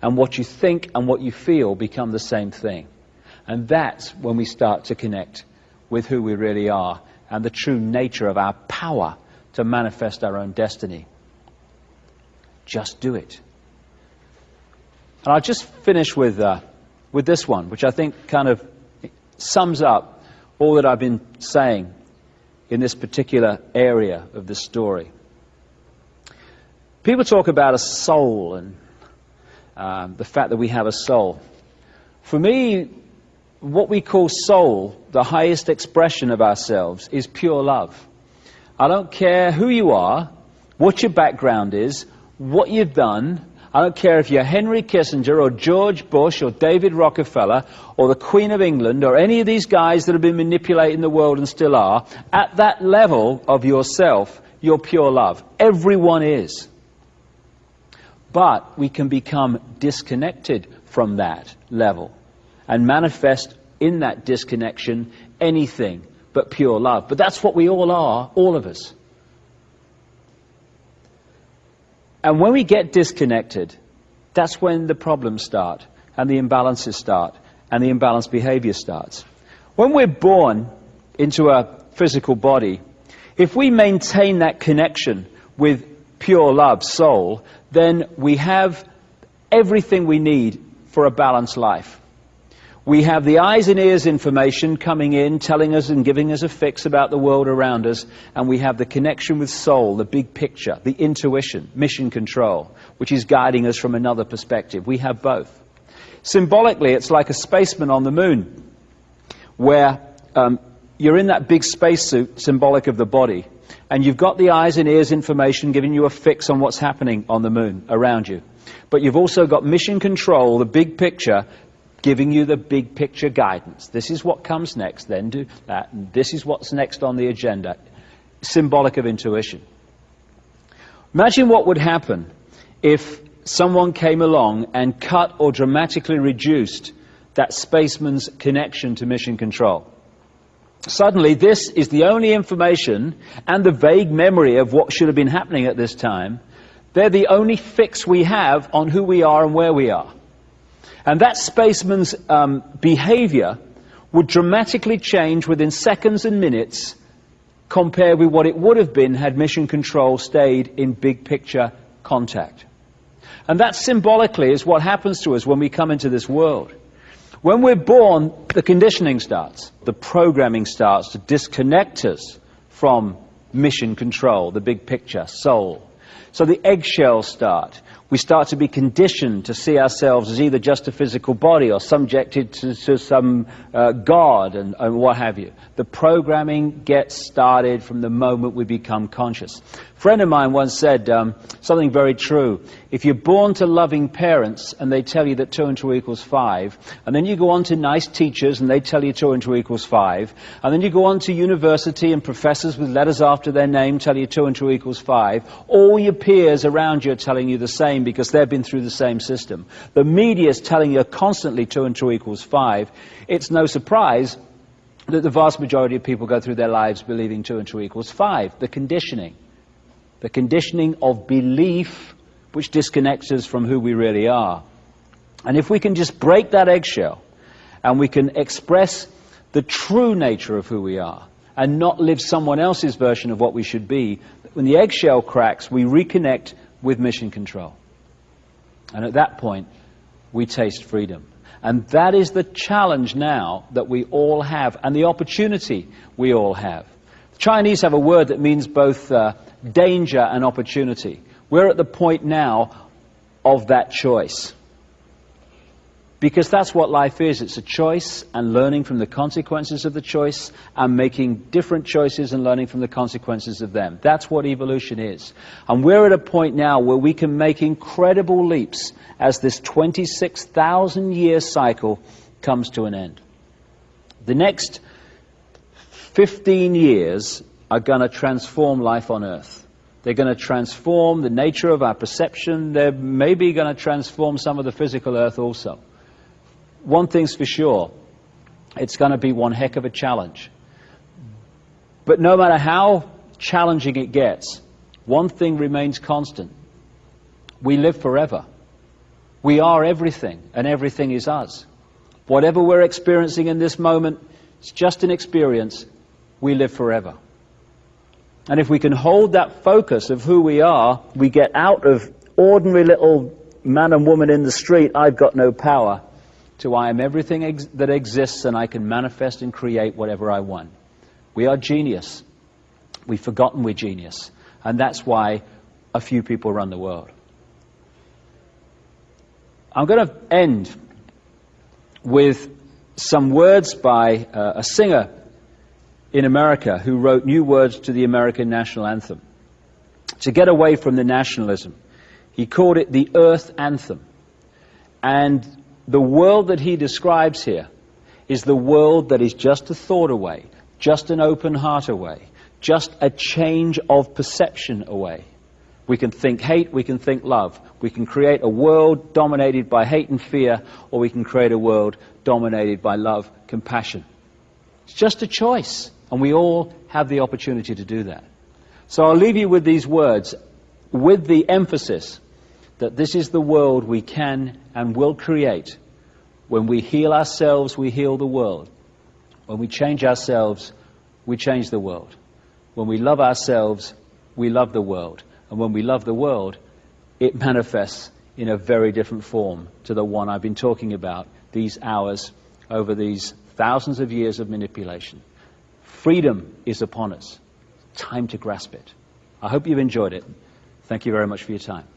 And what you think and what you feel become the same thing. And that's when we start to connect with who we really are and the true nature of our power to manifest our own destiny. Just do it. And I'll just finish with this one, which I think kind of sums up all that I've been saying in this particular area of this story. People talk about a soul and the fact that we have a soul. For me, what we call soul, the highest expression of ourselves, is pure love. I don't care who you are, what your background is, what you've done. I don't care if you're Henry Kissinger or George Bush or David Rockefeller or the Queen of England or any of these guys that have been manipulating the world and still are. At that level of yourself, you're pure love. Everyone is. But we can become disconnected from that level and manifest in that disconnection anything but pure love. But that's what we all are, all of us. And when we get disconnected, that's when the problems start, and the imbalances start, and the imbalanced behavior starts. When we're born into a physical body, if we maintain that connection with pure love, soul, then we have everything we need for a balanced life. We have the eyes and ears information coming in, telling us and giving us a fix about the world around us, and we have the connection with soul, the big picture, the intuition, mission control, which is guiding us from another perspective. We have both. Symbolically, it's like a spaceman on the moon, where you're in that big spacesuit, symbolic of the body, and you've got the eyes and ears information giving you a fix on what's happening on the moon around you. But you've also got mission control, the big picture, giving you the big picture guidance. This is what comes next, then do that, and this is what's next on the agenda. Symbolic of intuition. Imagine what would happen if someone came along and cut or dramatically reduced that spaceman's connection to mission control. Suddenly, this is the only information and the vague memory of what should have been happening at this time. They're the only fix we have on who we are and where we are. And that spaceman's behavior would dramatically change within seconds and minutes compared with what it would have been had mission control stayed in big picture contact. And that symbolically is what happens to us when we come into this world. When we're born, the conditioning starts. The programming starts to disconnect us from mission control, the big picture, soul. So the eggshells start. We start to be conditioned to see ourselves as either just a physical body or subjected to some God and what have you. The programming gets started from the moment we become conscious. A friend of mine once said something very true. If you're born to loving parents and they tell you that 2 and 2 equals 5, and then you go on to nice teachers and they tell you 2 and 2 equals 5, and then you go on to university and professors with letters after their name tell you 2 and 2 equals 5, all your peers around you are telling you the same because they've been through the same system. The media is telling you constantly 2 and 2 equals 5. It's no surprise that the vast majority of people go through their lives believing 2 and 2 equals 5. The conditioning of belief which disconnects us from who we really are. And if we can just break that eggshell and we can express the true nature of who we are and not live someone else's version of what we should be, when the eggshell cracks, we reconnect with mission control. And at that point, we taste freedom. And that is the challenge now that we all have, and the opportunity we all have. The Chinese have a word that means both danger and opportunity. We're at the point now of that choice. Because that's what life is. It's a choice and learning from the consequences of the choice and making different choices and learning from the consequences of them. That's what evolution is. And we're at a point now where we can make incredible leaps as this 26,000-year cycle comes to an end. The next 15 years are going to transform life on Earth. They're going to transform the nature of our perception. They're maybe going to transform some of the physical Earth also. One thing's for sure, it's going to be one heck of a challenge. But no matter how challenging it gets, one thing remains constant. We live forever. We are everything, and everything is us. Whatever we're experiencing in this moment, it's just an experience. We live forever. And if we can hold that focus of who we are, we get out of ordinary little man and woman in the street, I've got no power, to I am everything that exists and I can manifest and create whatever I want. We are genius. We've forgotten we're genius. And that's why a few people run the world. I'm going to end with some words by a singer in America who wrote new words to the American national anthem. To get away from the nationalism, he called it the Earth Anthem. And the world that he describes here is the world that is just a thought away, just an open heart away, just a change of perception away. We can think hate, we can think love. We can create a world dominated by hate and fear, or we can create a world dominated by love, compassion. It's just a choice, and we all have the opportunity to do that. So I'll leave you with these words, with the emphasis that this is the world we can and will create. When we heal ourselves, we heal the world. When we change ourselves, we change the world. When we love ourselves, we love the world. And when we love the world, it manifests in a very different form to the one I've been talking about these hours over these thousands of years of manipulation. Freedom is upon us. Time to grasp it. I hope you've enjoyed it. Thank you very much for your time.